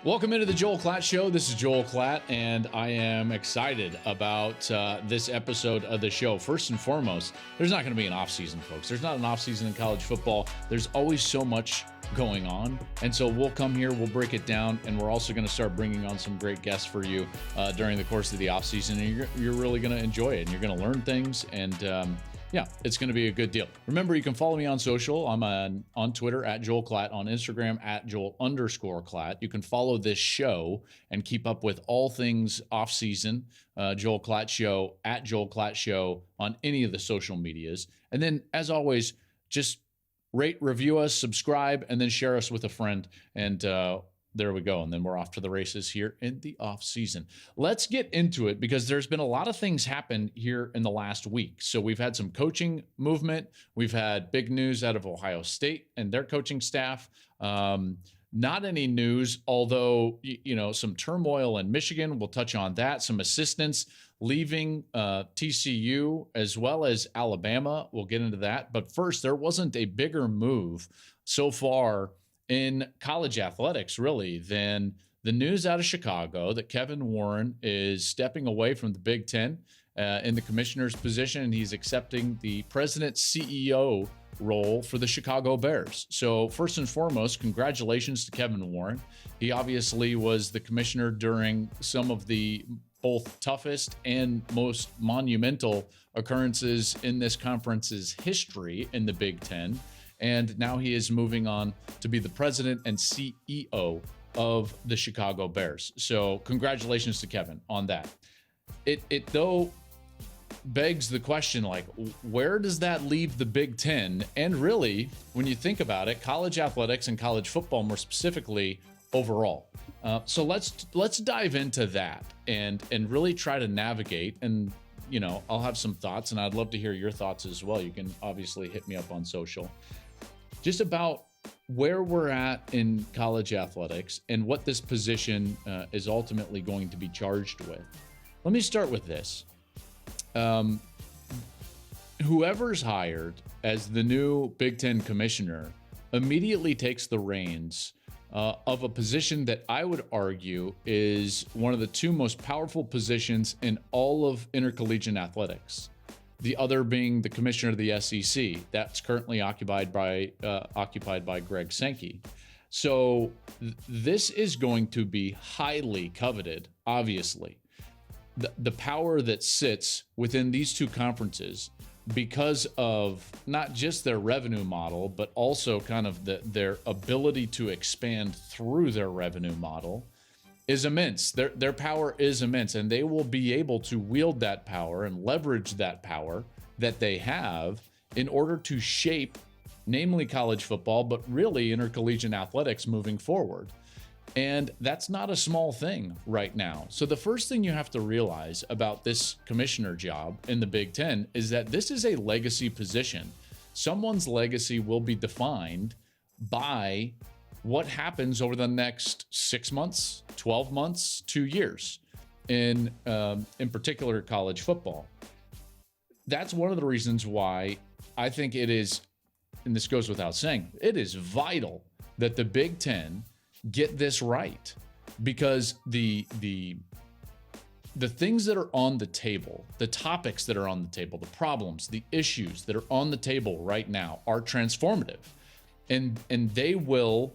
Welcome into the Joel Klatt Show. This is Joel Klatt, and I am excited about this episode of the show. First and foremost, there's not going to be an offseason, folks. There's not an offseason in college football. There's always so much going on, and so we'll come here, we'll break it down, and we're also going to start bringing on some great guests for you during the course of the offseason, and you're really going to enjoy it, and you're going to learn things, and yeah, it's going to be a good deal. Remember, you can follow me on social. I'm on Twitter at Joel Klatt, on Instagram at Joel_Klatt. You can follow this show and keep up with all things off-season, Joel Klatt Show, at Joel Klatt Show on any of the social medias. And then, as always, just rate, review us, subscribe, and then share us with a friend. And there we go. And then we're off to the races here in the off season. Let's get into it because there's been a lot of things happen here in the last week. So we've had some coaching movement. We've had big news out of Ohio State and their coaching staff. Not any news, although, some turmoil in Michigan. We'll touch on that. Some assistants leaving TCU as well as Alabama. We'll get into that. But first, there wasn't a bigger move so far in college athletics, really, than the news out of Chicago that Kevin Warren is stepping away from the Big Ten in the commissioner's position, and he's accepting the president CEO role for the Chicago Bears. So first and foremost, congratulations to Kevin Warren. He obviously was the commissioner during some of the both toughest and most monumental occurrences in this conference's history in the Big Ten. And now he is moving on to be the president and CEO of the Chicago Bears. So congratulations to Kevin on that. It though begs the question, like, where does that leave the Big Ten? And really, when you think about it, college athletics and college football more specifically overall. So let's dive into that and really try to navigate. And I'll have some thoughts, and I'd love to hear your thoughts as well. You can obviously hit me up on social. Just about where we're at in college athletics and what this position is ultimately going to be charged with. Let me start with this. Whoever's hired as the new Big Ten commissioner immediately takes the reins of a position that I would argue is one of the two most powerful positions in all of intercollegiate athletics. The other being the commissioner of the SEC. That's currently occupied by Greg Sankey. So this is going to be highly coveted, obviously. The power that sits within these two conferences because of not just their revenue model, but also kind of their ability to expand through their revenue model is immense. Their power is immense, and they will be able to wield that power and leverage that power that they have in order to shape, namely college football, but really intercollegiate athletics moving forward. And that's not a small thing right now. So the first thing you have to realize about this commissioner job in the Big Ten is that this is a legacy position. Someone's legacy will be defined by what happens over the next 6 months, 12 months, 2 years in particular college football. That's one of the reasons why I think it is, and this goes without saying, it is vital that the Big Ten get this right, because the things that are on the table, the topics that are on the table, the problems, the issues that are on the table right now are transformative, and they will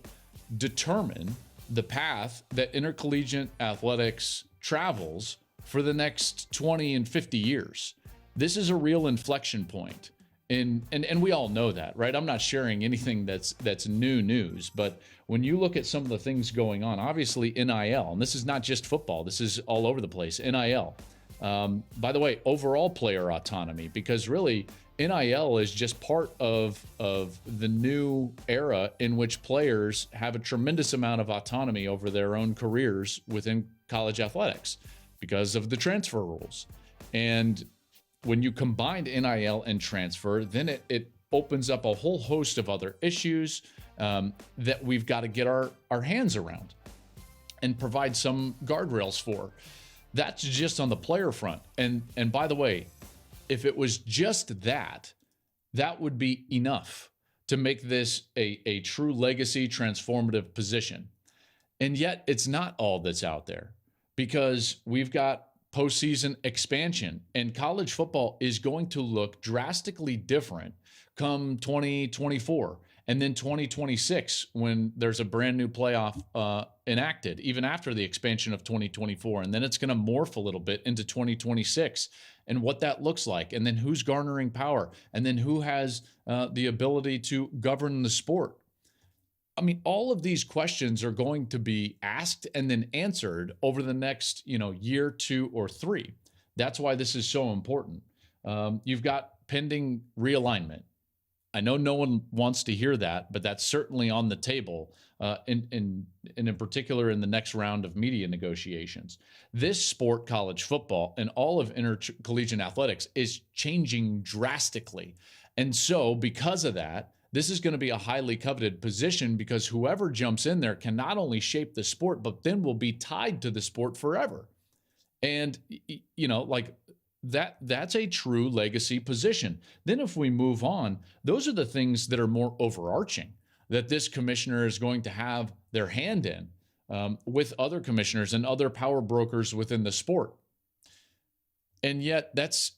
determine the path that intercollegiate athletics travels for the next 20 and 50 years. This is a real inflection point. And we all know that, right? I'm not sharing anything that's new news, but when you look at some of the things going on, obviously NIL, and this is not just football, this is all over the place, NIL. By the way, overall player autonomy, because really NIL is just part of the new era in which players have a tremendous amount of autonomy over their own careers within college athletics because of the transfer rules. And when you combine NIL and transfer, then it opens up a whole host of other issues that we've got to get our hands around and provide some guardrails for. That's just on the player front. And by the way, if it was just that would be enough to make this a true legacy transformative position. And yet it's not all that's out there, because we've got postseason expansion, and college football is going to look drastically different come 2024 and then 2026, when there's a brand new playoff enacted, even after the expansion of 2024. And then it's going to morph a little bit into 2026 and what that looks like, and then who's garnering power, and then who has the ability to govern the sport. I mean, all of these questions are going to be asked and then answered over the next, year, 2, or 3. That's why this is so important. You've got pending realignment. I know no one wants to hear that, but that's certainly on the table, in particular in the next round of media negotiations. This sport, college football, and all of intercollegiate athletics is changing drastically. And so because of that, this is going to be a highly coveted position, because whoever jumps in there can not only shape the sport, but then will be tied to the sport forever. And, that's a true legacy position. Then if we move on, those are the things that are more overarching, that this commissioner is going to have their hand in, with other commissioners and other power brokers within the sport. And yet that's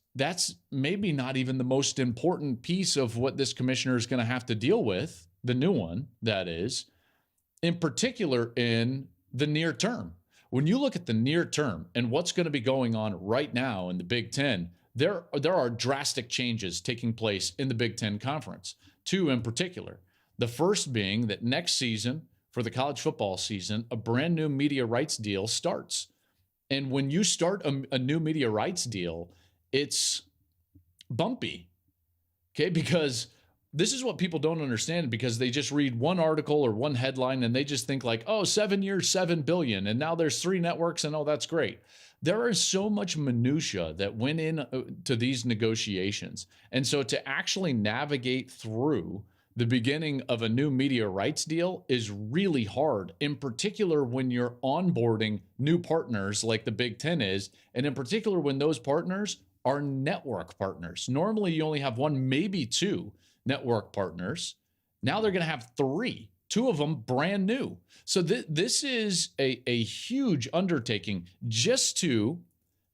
maybe not even the most important piece of what this commissioner is going to have to deal with, the new one, that is, in particular in the near term. When you look at the near term and what's going to be going on right now in the Big Ten, there are drastic changes taking place in the Big Ten Conference, 2 in particular. The first being that next season, for the college football season, a brand new media rights deal starts. And when you start a new media rights deal, it's bumpy, okay? Because this is what people don't understand, because they just read one article or one headline and they just think like, 7 years, $7 billion, and now there's 3 networks, and that's great. There is so much minutia that went in to these negotiations. And so to actually navigate through the beginning of a new media rights deal is really hard, in particular when you're onboarding new partners like the Big Ten is, and in particular when those partners are network partners. Normally you only have 1, maybe 2 network partners. Now they're going to have 3, 2 of them brand new. So this is a huge undertaking just to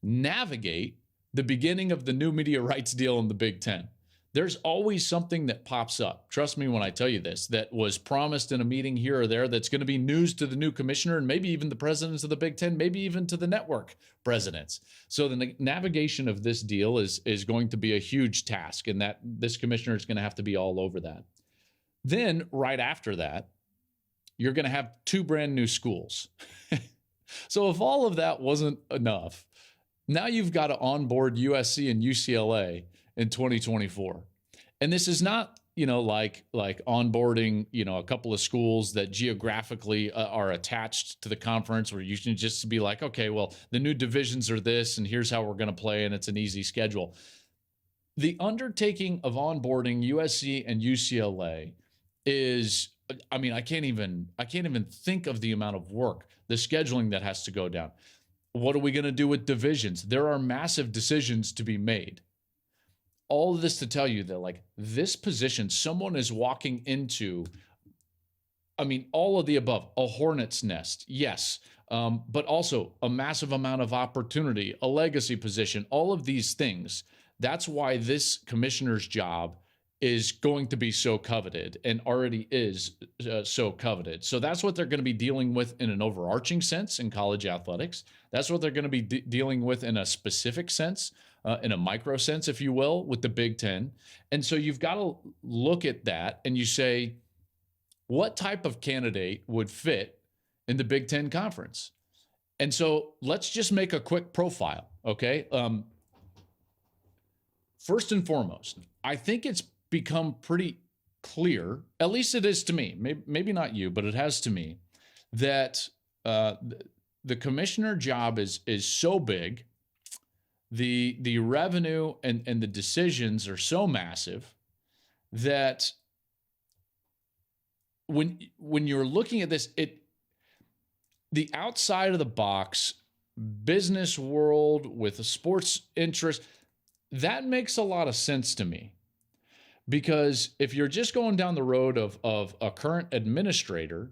navigate the beginning of the new media rights deal in the Big Ten. There's always something that pops up. Trust me when I tell you this, that was promised in a meeting here or there that's going to be news to the new commissioner, and maybe even the presidents of the Big Ten, maybe even to the network presidents. So the navigation of this deal is going to be a huge task, and that this commissioner is going to have to be all over that. Then right after that, you're going to have 2 brand new schools. So if all of that wasn't enough, now you've got to onboard USC and UCLA in 2024. And this is not, like onboarding, a couple of schools that geographically are attached to the conference, where you can just be like, okay, well, the new divisions are this, and here's how we're going to play, and it's an easy schedule. The undertaking of onboarding USC and UCLA is, I can't even think of the amount of work, the scheduling that has to go down. What are we going to do with divisions? There are massive decisions to be made. All of this to tell you that, like, this position, someone is walking into, all of the above, a hornet's nest, yes, but also a massive amount of opportunity, a legacy position, all of these things. That's why this commissioner's job is going to be so coveted, and already is so coveted. So that's what they're going to be dealing with in an overarching sense in college athletics. That's what they're going to be dealing with in a specific sense, in a micro sense, if you will, with the Big Ten. And so you've got to look at that and you say, what type of candidate would fit in the Big Ten Conference? And so let's just make a quick profile, okay? First and foremost, I think it's become pretty clear, at least it is to me, maybe not you, but it has to me, that the commissioner job is so big, the revenue and the decisions are so massive that when you're looking at this, the outside of the box business world with a sports interest, that makes a lot of sense to me. Because if you're just going down the road of a current administrator,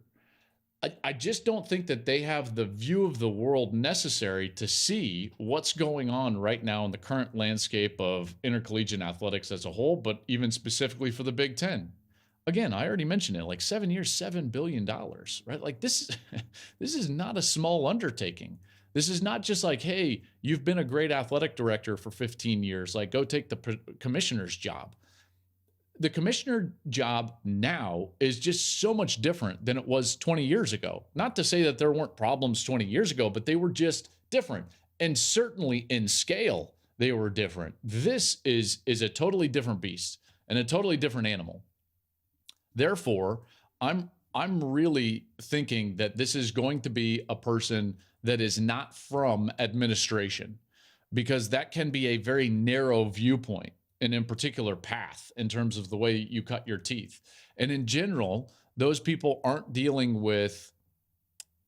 I just don't think that they have the view of the world necessary to see what's going on right now in the current landscape of intercollegiate athletics as a whole, but even specifically for the Big Ten. Again, I already mentioned it, like 7 years, $7 billion, right? Like this is not a small undertaking. This is not just like, hey, you've been a great athletic director for 15 years, like go take the commissioner's job. The commissioner job now is just so much different than it was 20 years ago. Not to say that there weren't problems 20 years ago, but they were just different. And certainly in scale, they were different. This is a totally different beast and a totally different animal. Therefore, I'm really thinking that this is going to be a person that is not from administration, because that can be a very narrow viewpoint. And in particular path in terms of the way you cut your teeth. And in general, those people aren't dealing with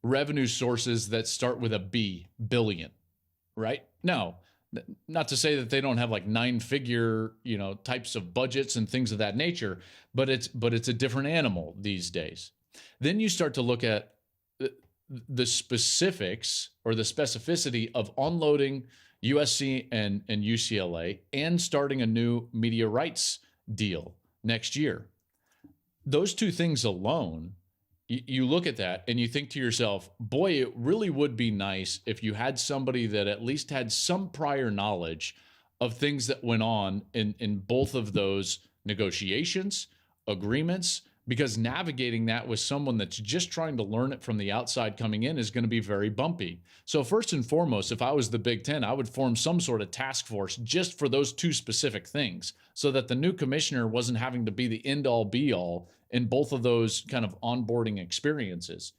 revenue sources that start with a B, billion, right? No, not to say that they don't have like 9-figure, types of budgets and things of that nature, but it's a different animal these days. Then you start to look at the specifics or the specificity of unloading USC and UCLA and starting a new media rights deal next year. Those two things alone, you look at that and you think to yourself, boy, it really would be nice if you had somebody that at least had some prior knowledge of things that went on in both of those negotiations, agreements, because navigating that with someone that's just trying to learn it from the outside coming in is going to be very bumpy. So first and foremost, if I was the Big Ten, I would form some sort of task force just for those two specific things so that the new commissioner wasn't having to be the end all be all in both of those kind of onboarding experiences.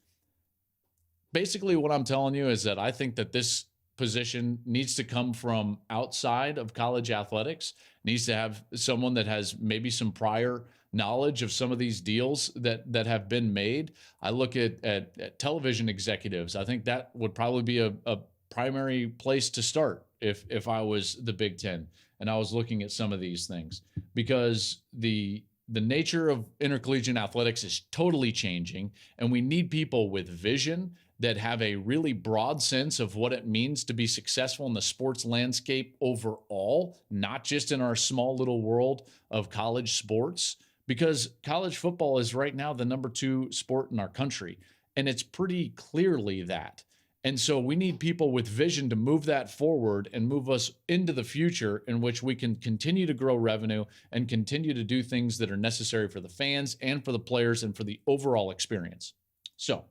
Basically, what I'm telling you is that I think that this position needs to come from outside of college athletics, needs to have someone that has maybe some prior knowledge of some of these deals that have been made. I look at television executives. I think that would probably be a primary place to start if I was the Big Ten and I was looking at some of these things, because the nature of intercollegiate athletics is totally changing, and we need people with vision that have a really broad sense of what it means to be successful in the sports landscape overall, not just in our small little world of college sports. Because college football is right now the number 2 sport in our country, and it's pretty clearly that. And so we need people with vision to move that forward and move us into the future in which we can continue to grow revenue and continue to do things that are necessary for the fans and for the players and for the overall experience. So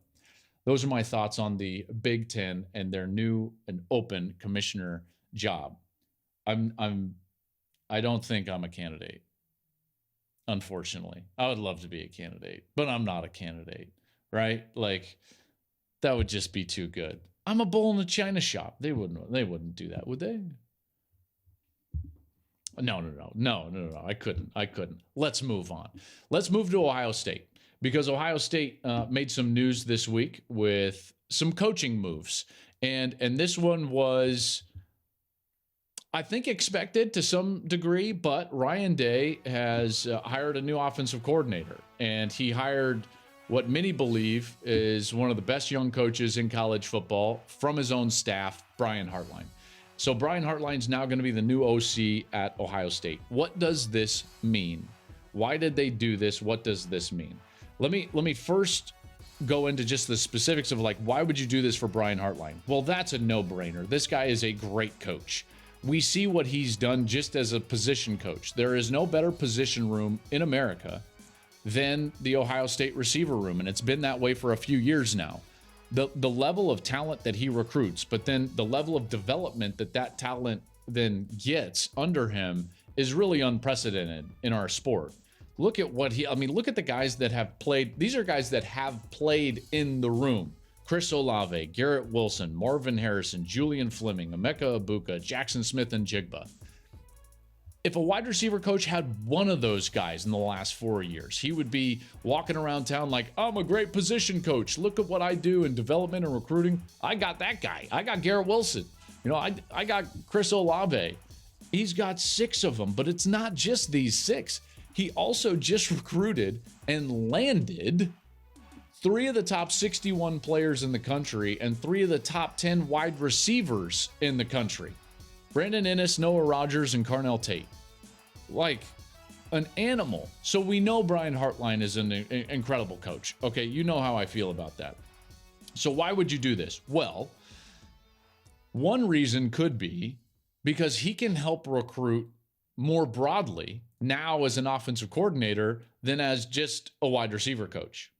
those are my thoughts on the Big Ten and their new and open commissioner job. I don't think I'm a candidate. Unfortunately, I would love to be a candidate, but I'm not a candidate, right? Like, that would just be too good. I'm a bull in a china shop. They wouldn't do that, would they? No. I couldn't. Let's move on. Let's move to Ohio State, because Ohio State made some news this week with some coaching moves, and this one was, I think, expected to some degree, but Ryan Day has hired a new offensive coordinator, and he hired what many believe is one of the best young coaches in college football from his own staff, Brian Hartline. So Brian Hartline's now going to be the new OC at Ohio State. What does this mean? Why did they do this? What does this mean? Let me first go into just the specifics of, like, why would you do this for Brian Hartline? Well, that's a no-brainer. This guy is a great coach. We see what he's done just as a position coach. There is no better position room in America than the Ohio State receiver room, and it's been that way for a few years now. The level of talent that he recruits, but then the level of development that talent then gets under him is really unprecedented in our sport. Look at look at the guys that have played. These are guys that have played in the room. Chris Olave, Garrett Wilson, Marvin Harrison, Julian Fleming, Emeka Egbuka, Jackson Smith, and Jigba. If a wide receiver coach had one of those guys in the last 4 years, he would be walking around town like, I'm a great position coach. Look at what I do in development and recruiting. I got that guy. I got Garrett Wilson. I got Chris Olave. He's got 6 of them, but it's not just these 6. He also just recruited and landed 3 of the top 61 players in the country and 3 of the top 10 wide receivers in the country. Brandon Ennis, Noah Rogers, and Carnell Tate. Like an animal. So we know Brian Hartline is an incredible coach. Okay, you know how I feel about that. So why would you do this? Well, one reason could be because he can help recruit more broadly now as an offensive coordinator than as just a wide receiver coach.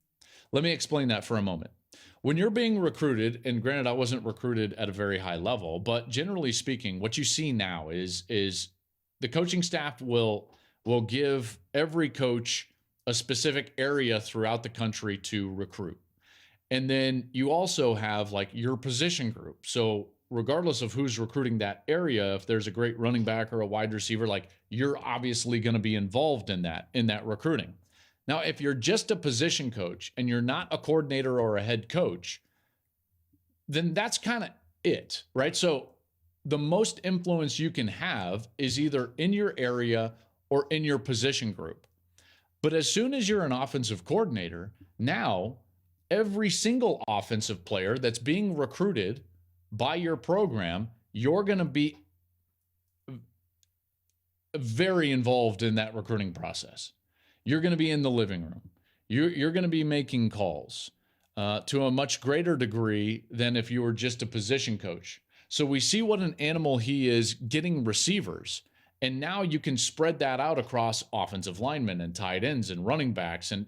Let me explain that for a moment. When you're being recruited, and granted, I wasn't recruited at a very high level, but generally speaking, what you see now is the coaching staff will give every coach a specific area throughout the country to recruit. And then you also have like your position group. So regardless of who's recruiting that area, if there's a great running back or a wide receiver, like you're obviously going to be involved in that recruiting. Now, if you're just a position coach and you're not a coordinator or a head coach, then that's kind of it, right? So the most influence you can have is either in your area or in your position group. But as soon as you're an offensive coordinator, now every single offensive player that's being recruited by your program, you're going to be very involved in that recruiting process. You're going to be in the living room. You're going to be making calls to a much greater degree than if you were just a position coach. So we see what an animal he is getting receivers. And now you can spread that out across offensive linemen and tight ends and running backs and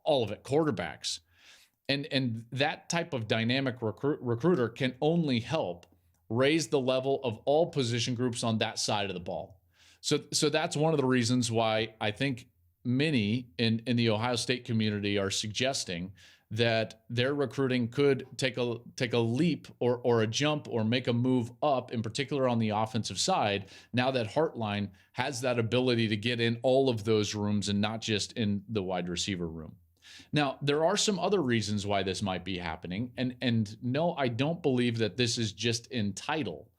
all of it, quarterbacks. And that type of dynamic recruiter can only help raise the level of all position groups on that side of the ball. So that's one of the reasons why I think many in the Ohio State community are suggesting that their recruiting could take a leap or a jump or make a move up, in particular on the offensive side, now that Hartline has that ability to get in all of those rooms and not just in the wide receiver room. Now, there are some other reasons why this might be happening. And no, I don't believe that this is just in title.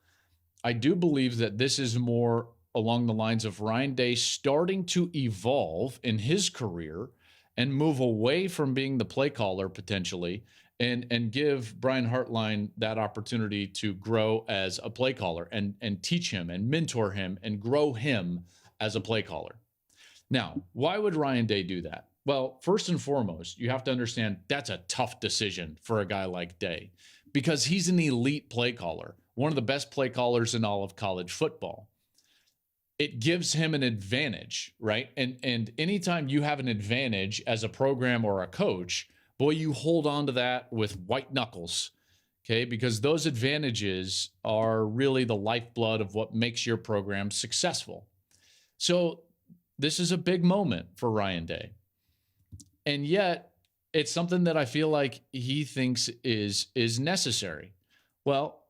I do believe that this is more along the lines of Ryan Day starting to evolve in his career and move away from being the play caller potentially and give Brian Hartline that opportunity to grow as a play caller and teach him and mentor him and grow him as a play caller. Now, why would Ryan Day do that? Well, first and foremost, you have to understand that's a tough decision for a guy like Day because he's an elite play caller, one of the best play callers in all of college football. It gives him an advantage, right? And anytime you have an advantage as a program or a coach, boy, you hold on to that with white knuckles, okay? Because those advantages are really the lifeblood of what makes your program successful. So this is a big moment for Ryan Day. And yet it's something that I feel like he thinks is necessary. Well,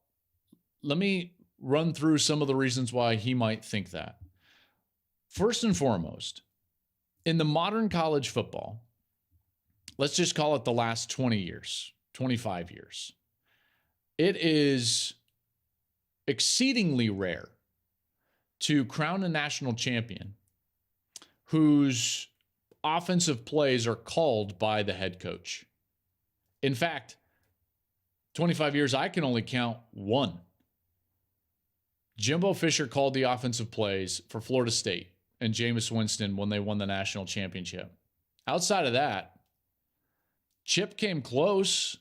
let me run through some of the reasons why he might think that. First and foremost, in the modern college football, let's just call it the last 20 years, 25 years, it is exceedingly rare to crown a national champion whose offensive plays are called by the head coach. In fact, 25 years, I can only count one. Jimbo Fisher called the offensive plays for Florida State and Jameis Winston when they won the national championship. Outside of that, Chip came close,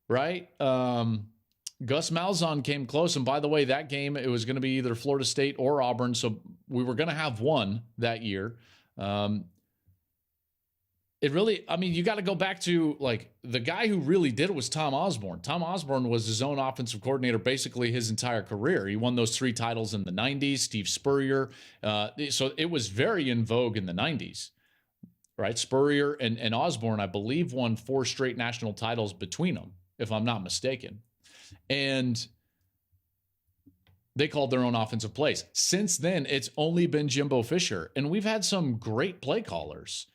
right? Gus Malzahn came close. And by the way, that game, it was going to be either Florida State or Auburn. So we were going to have one that year. It really, I mean, you got to go back to like the guy who really did it was Tom Osborne. Tom Osborne was his own offensive coordinator basically his entire career. He won those 3 titles in the 90s, Steve Spurrier. So it was very in vogue in the 90s, right? Spurrier and Osborne, I believe, won 4 straight national titles between them, if I'm not mistaken. And they called their own offensive plays. Since then, it's only been Jimbo Fisher. And we've had some great play callers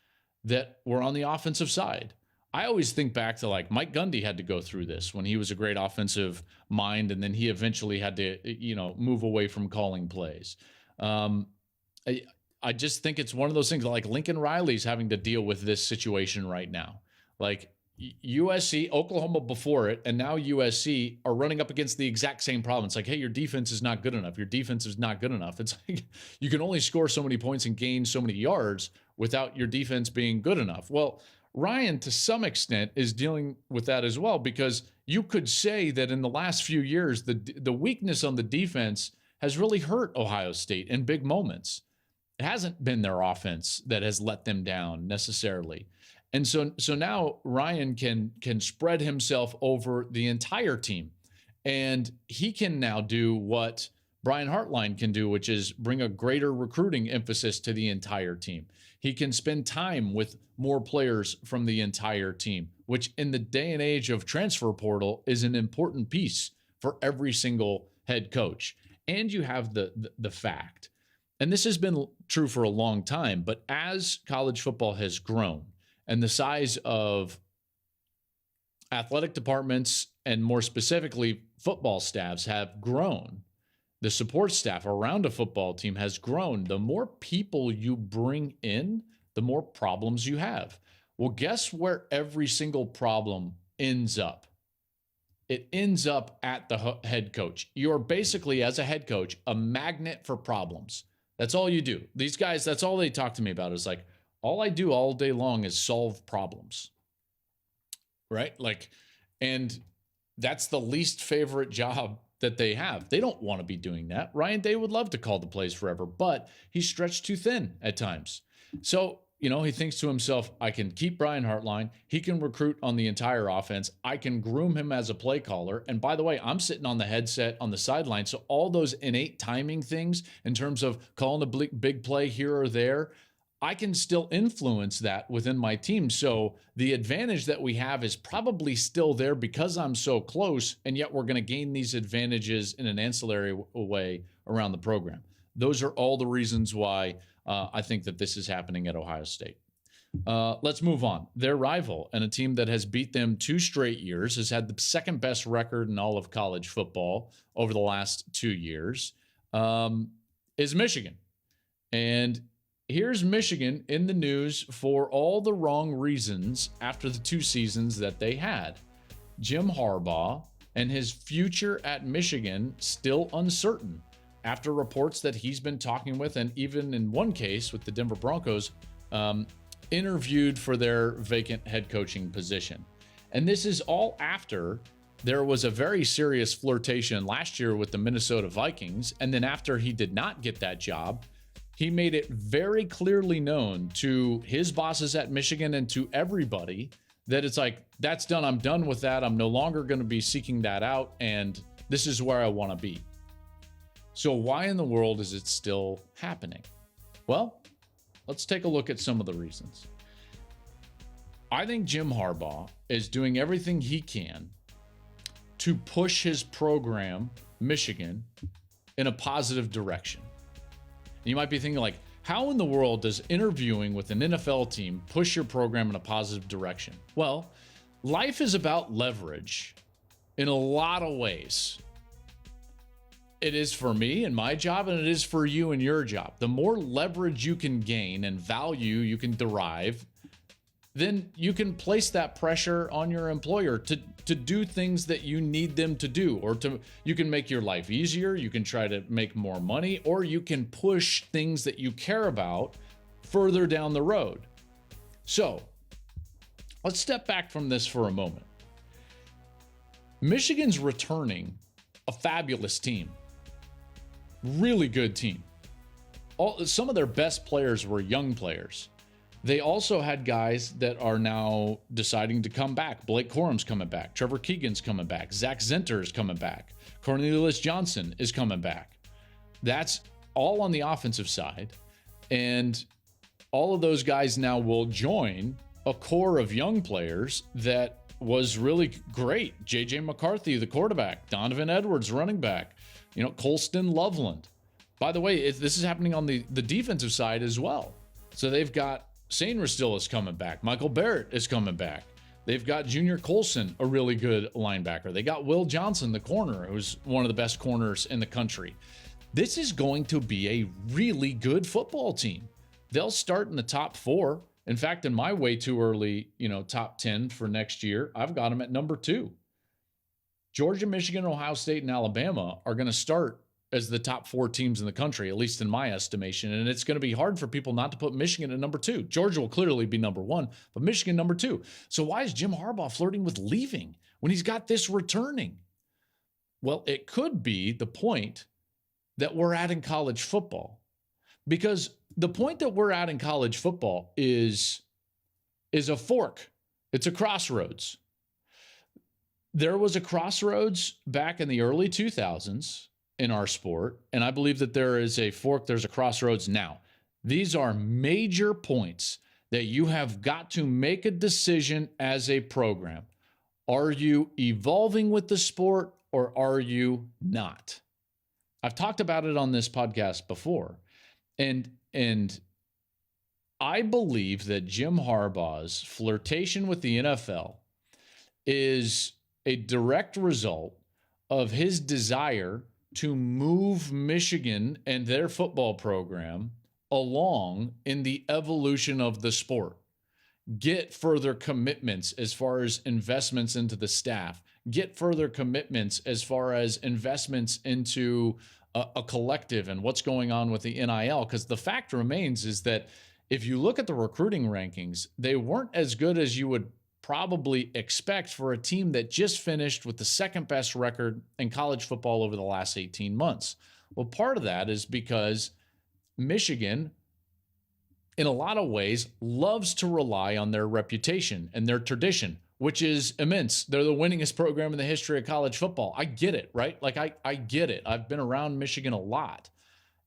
that were on the offensive side. I always think back to like Mike Gundy had to go through this when he was a great offensive mind, and then he eventually had to, move away from calling plays. I just think it's one of those things like Lincoln Riley's having to deal with this situation right now. Like USC, Oklahoma before it, and now USC are running up against the exact same problem. It's like, hey, your defense is not good enough. Your defense is not good enough. It's like you can only score so many points and gain so many yards without your defense being good enough. Well, Ryan, to some extent, is dealing with that as well, because you could say that in the last few years, the weakness on the defense has really hurt Ohio State in big moments. It hasn't been their offense that has let them down necessarily. And so now Ryan can spread himself over the entire team, and he can now do what Brian Hartline can do, which is bring a greater recruiting emphasis to the entire team. He can spend time with more players from the entire team, which in the day and age of transfer portal is an important piece for every single head coach. And you have the fact, and this has been true for a long time, but as college football has grown, and the size of athletic departments and more specifically football staffs have grown, the support staff around a football team has grown. The more people you bring in, the more problems you have. Well, guess where every single problem ends up? It ends up at the head coach. You're basically, as a head coach, a magnet for problems. That's all you do. These guys, that's all they talk to me about is like, all I do all day long is solve problems, right? Like, and that's the least favorite job that they have. They don't want to be doing that. Ryan Day would love to call the plays forever, but he's stretched too thin at times. So, he thinks to himself, I can keep Brian Hartline. He can recruit on the entire offense. I can groom him as a play caller. And by the way, I'm sitting on the headset on the sideline. So all those innate timing things in terms of calling a big play here or there, I can still influence that within my team. So the advantage that we have is probably still there because I'm so close, and yet we're going to gain these advantages in an ancillary way around the program. Those are all the reasons why I think that this is happening at Ohio State. Let's move on. Their rival, and a team that has beat them 2 straight years, has had the second best record in all of college football over the last 2 years, is Michigan. And here's Michigan in the news for all the wrong reasons after the 2 seasons that they had. Jim Harbaugh and his future at Michigan still uncertain after reports that he's been talking with, and even in one case with the Denver Broncos, interviewed for their vacant head coaching position. And this is all after there was a very serious flirtation last year with the Minnesota Vikings. And then after he did not get that job, he made it very clearly known to his bosses at Michigan and to everybody that it's like, that's done. I'm done with that. I'm no longer going to be seeking that out. And this is where I want to be. So why in the world is it still happening? Well, let's take a look at some of the reasons. I think Jim Harbaugh is doing everything he can to push his program, Michigan, in a positive direction. You might be thinking like, how in the world does interviewing with an NFL team push your program in a positive direction? Well, life is about leverage in a lot of ways. It is for me and my job, and it is for you and your job. The more leverage you can gain and value you can derive, then you can place that pressure on your employer to do things that you need them to do, or you can make your life easier, you can try to make more money, or you can push things that you care about further down the road. So let's step back from this for a moment. Michigan's returning a fabulous team. Really good team. Some of their best players were young players. They also had guys that are now deciding to come back. Blake Corum's coming back. Trevor Keegan's coming back. Zach Zinter is coming back. Cornelius Johnson is coming back. That's all on the offensive side. And all of those guys now will join a core of young players that was really great. J.J. McCarthy, the quarterback. Donovan Edwards, running back. Colston Loveland. By the way, this is happening on the defensive side as well. So they've got Sainristil is coming back. Michael Barrett is coming back. They've got Junior Colson, a really good linebacker. They got Will Johnson, the corner, who's one of the best corners in the country. This is going to be a really good football team. They'll start in the top 4. In fact, in my way too early, top 10 for next year, I've got them at number 2. Georgia, Michigan, Ohio State, and Alabama are going to start as the top 4 teams in the country, at least in my estimation. And it's going to be hard for people not to put Michigan at number 2. Georgia will clearly be number 1, but Michigan number 2. So why is Jim Harbaugh flirting with leaving when he's got this returning? Well, it could be the point that we're at in college football, because the point that we're at in college football is a fork. It's a crossroads. There was a crossroads back in the early 2000s in our sport, and I believe that there is a fork, there's a crossroads now. These are major points that you have got to make a decision as a program. Are you evolving with the sport or are you not? I've talked about it on this podcast before, and I believe that Jim Harbaugh's flirtation with the NFL is a direct result of his desire to move Michigan and their football program along in the evolution of the sport. Get further commitments as far as investments into the staff. Get further commitments as far as investments into a collective and what's going on with the NIL. Because the fact remains is that if you look at the recruiting rankings, they weren't as good as you would probably expect for a team that just finished with the second best record in college football over the last 18 months. Well, part of that is because Michigan, in a lot of ways, loves to rely on their reputation and their tradition, which is immense. They're the winningest program in the history of college football. I get it, right? Like, I get it. I've been around Michigan a lot.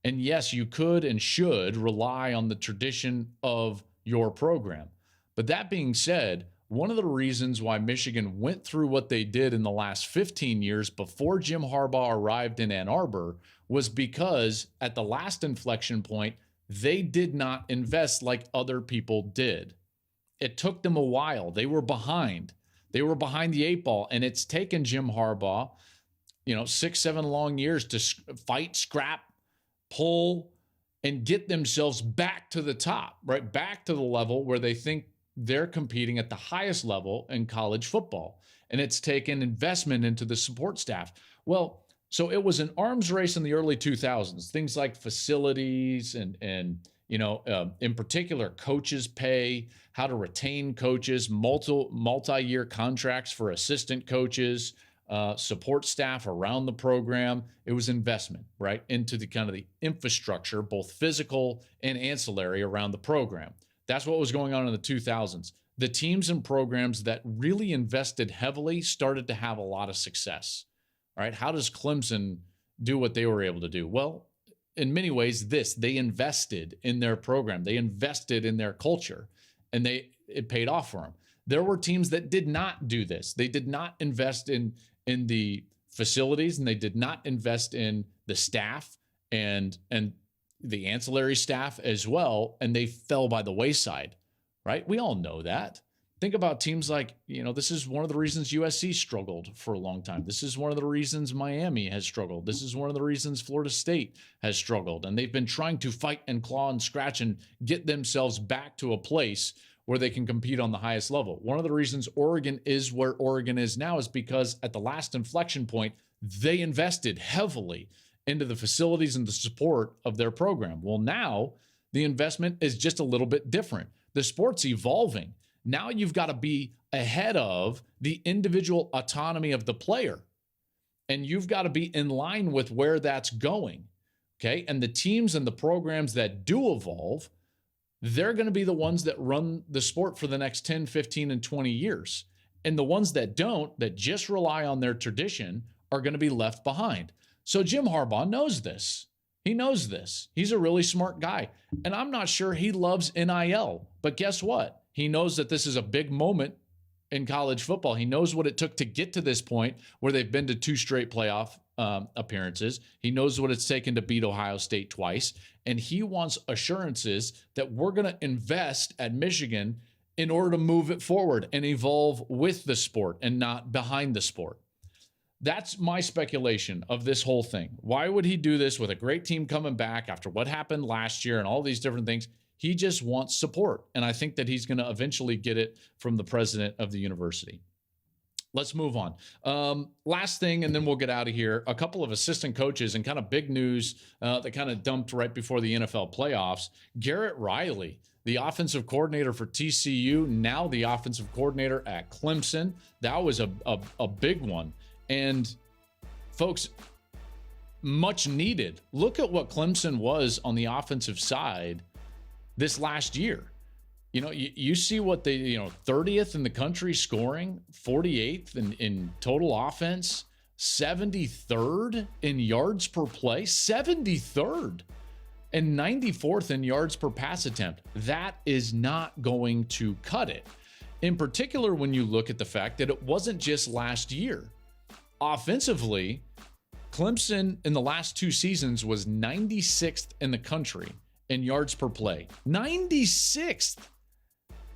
And yes, you could and should rely on the tradition of your program. But that being said, one of the reasons why Michigan went through what they did in the last 15 years before Jim Harbaugh arrived in Ann Arbor was because at the last inflection point, they did not invest like other people did. It took them a while. They were behind. They were behind the 8 ball, and it's taken Jim Harbaugh, 6-7 long years to fight, scrap, pull, and get themselves back to the top, right? Back to the level where they think they're competing at the highest level in college football. And it's taken investment into the support staff. Well, so it was an arms race in the early 2000s, things like facilities and in particular, coaches' pay, how to retain coaches, multi-year contracts for assistant coaches, support staff around the program. It was investment, right, into the kind of the infrastructure, both physical and ancillary around the program. That's what was going on in the 2000s. The teams and programs that really invested heavily started to have a lot of success. All right, how does Clemson do what they were able to do? Well, in many ways, they invested in their program. They invested in their culture, and it paid off for them. There were teams that did not do this. They did not invest in the facilities, and they did not invest in the staff and the ancillary staff as well, and they fell by the wayside, right? We all know that. Think about teams like, this is one of the reasons USC struggled for a long time. This is one of the reasons Miami has struggled. This is one of the reasons Florida State has struggled. And they've been trying to fight and claw and scratch and get themselves back to a place where they can compete on the highest level. One of the reasons Oregon is where Oregon is now is because at the last inflection point, they invested heavily into the facilities and the support of their program. Well, now the investment is just a little bit different. The sport's evolving. Now you've got to be ahead of the individual autonomy of the player. And you've got to be in line with where that's going. Okay. And the teams and the programs that do evolve, they're going to be the ones that run the sport for the next 10, 15, and 20 years. And the ones that don't, that just rely on their tradition, are going to be left behind. So Jim Harbaugh knows this. He knows this. He's a really smart guy. And I'm not sure he loves NIL. But guess what? He knows that this is a big moment in college football. He knows what it took to get to this point where they've been to 2 straight playoff appearances. He knows what it's taken to beat Ohio State twice. And he wants assurances that we're going to invest at Michigan in order to move it forward and evolve with the sport and not behind the sport. That's my speculation of this whole thing. Why would he do this with a great team coming back after what happened last year and all these different things? He just wants support. And I think that he's going to eventually get it from the president of the university. Let's move on. Last thing, and then we'll get out of here. A couple of assistant coaches and kind of big news that kind of dumped right before the NFL playoffs. Garrett Riley, the offensive coordinator for TCU, now the offensive coordinator at Clemson. That was a big one. And folks, much needed. Look at what Clemson was on the offensive side this last year. You know, you see what they, 30th in the country scoring, 48th in total offense, 73rd in yards per play, 73rd, and 94th in yards per pass attempt. That is not going to cut it. In particular, when you look at the fact that it wasn't just last year. Offensively, Clemson in the last 2 seasons was 96th in the country in yards per play. 96th.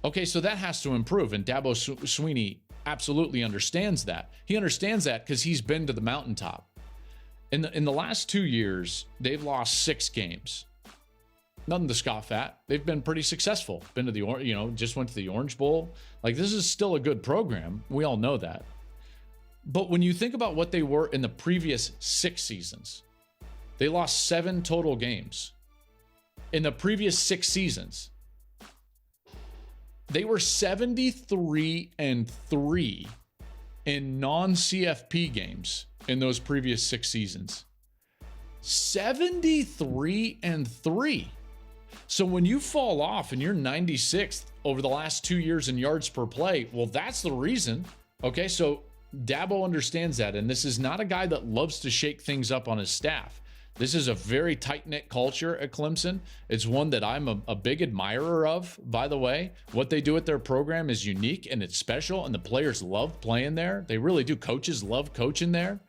Okay, so that has to improve, and Dabo Swinney absolutely understands that. He understands that because he's been to the mountaintop. In the last 2 years, they've lost 6 games. Nothing to scoff at. They've been pretty successful. Been to the, just went to the Orange Bowl. Like, this is still a good program. We all know that. But when you think about what they were in the previous 6 seasons, they lost 7 total games. In the previous 6 seasons, they were 73-3 in non-CFP games in those previous 6 seasons. 73-3. So when you fall off and you're 96th over the last 2 years in yards per play, well, that's the reason. Okay, so Dabo understands that, and this is not a guy that loves to shake things up on his staff. This is a very tight-knit culture at Clemson. It's one that I'm a big admirer of, by the way. What they do at their program is unique and it's special, and the players love playing there. They really do. Coaches love coaching there.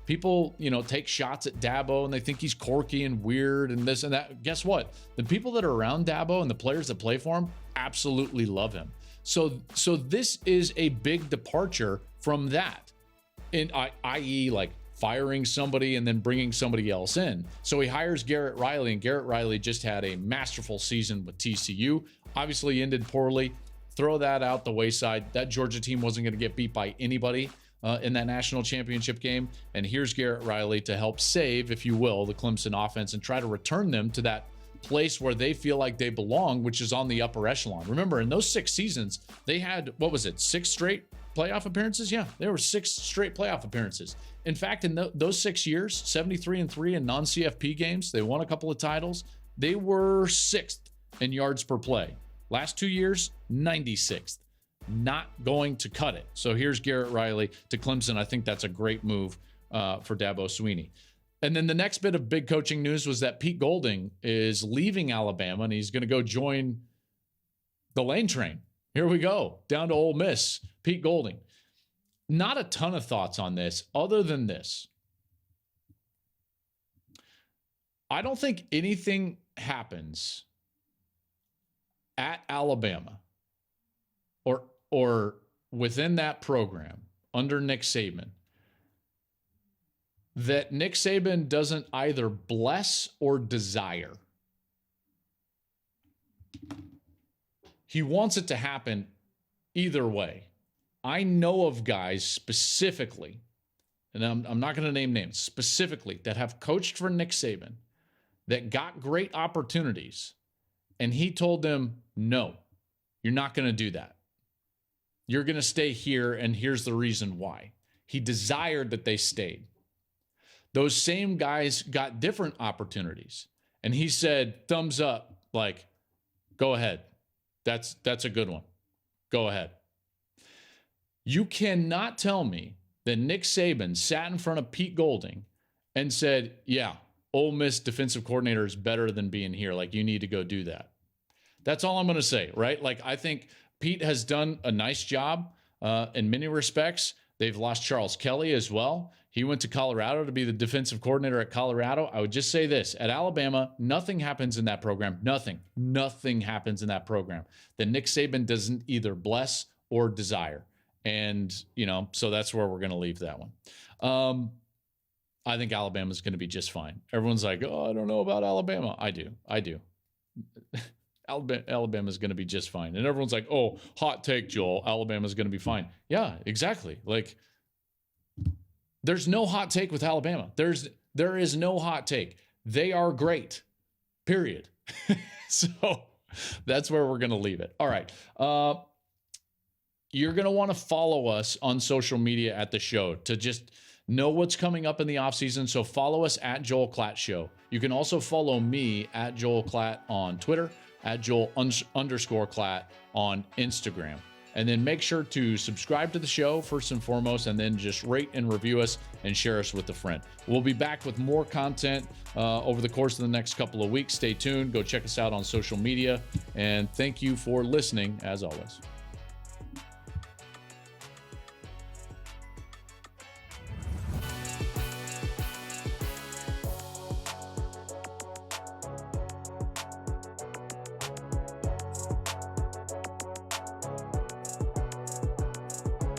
People, take shots at Dabo and they think he's quirky and weird and this and that. Guess what? The people that are around Dabo and the players that play for him absolutely love him. So this is a big departure from that, i.e., like firing somebody and then bringing somebody else in. So he hires Garrett Riley, and Garrett Riley just had a masterful season with TCU. Obviously ended poorly. Throw that out the wayside. That Georgia team wasn't going to get beat by anybody in that national championship game. And here's Garrett Riley to help save, if you will, the Clemson offense and try to return them to that place where they feel like they belong, which is on the upper echelon. Remember, in those 6 seasons, they had, 6 straight playoff appearances? Yeah, there were 6 straight playoff appearances. In fact, in those 6 years, 73-3 in non-CFP games, they won a couple of titles. They were 6th in yards per play. Last 2 years, 96th. Not going to cut it. So here's Garrett Riley to Clemson. I think that's a great move for Dabo Swinney. And then the next bit of big coaching news was that Pete Golding is leaving Alabama, and he's going to go join the Lane Train. Here we go, down to Ole Miss. Pete Golding. Not a ton of thoughts on this other than this. I don't think anything happens at Alabama or within that program under Nick Saban that Nick Saban doesn't either bless or desire. He wants it to happen either way. I know of guys specifically, and I'm not going to name names, specifically that have coached for Nick Saban that got great opportunities, and he told them, no, you're not going to do that. You're going to stay here, and here's the reason why. He desired that they stayed. Those same guys got different opportunities, and he said, thumbs up, like, go ahead. That's a good one. Go ahead. You cannot tell me that Nick Saban sat in front of Pete Golding and said, yeah, Ole Miss defensive coordinator is better than being here. Like, you need to go do that. That's all I'm going to say, right? Like, I think Pete has done a nice job in many respects. They've lost Charles Kelly as well. He went to Colorado to be the defensive coordinator at Colorado. I would just say this. At Alabama, nothing happens in that program. Nothing happens in that program that Nick Saban doesn't either bless or desire. And, so that's where we're going to leave that one. I think Alabama's going to be just fine. Everyone's like, oh, I don't know about Alabama. I do. Alabama's going to be just fine. And everyone's like, oh, hot take, Joel. Alabama's going to be fine. Yeah, exactly. Like, there's no hot take with Alabama. There is no hot take. They are great, period. So that's where we're going to leave it. All right. You're going to want to follow us on social media at the show to just know what's coming up in the offseason. So follow us at Joel Klatt Show. You can also follow me at Joel Klatt on Twitter, at Joel_Klatt on Instagram. And then make sure to subscribe to the show first and foremost, and then just rate and review us and share us with a friend. We'll be back with more content over the course of the next couple of weeks. Stay tuned. Go check us out on social media. And thank you for listening, as always.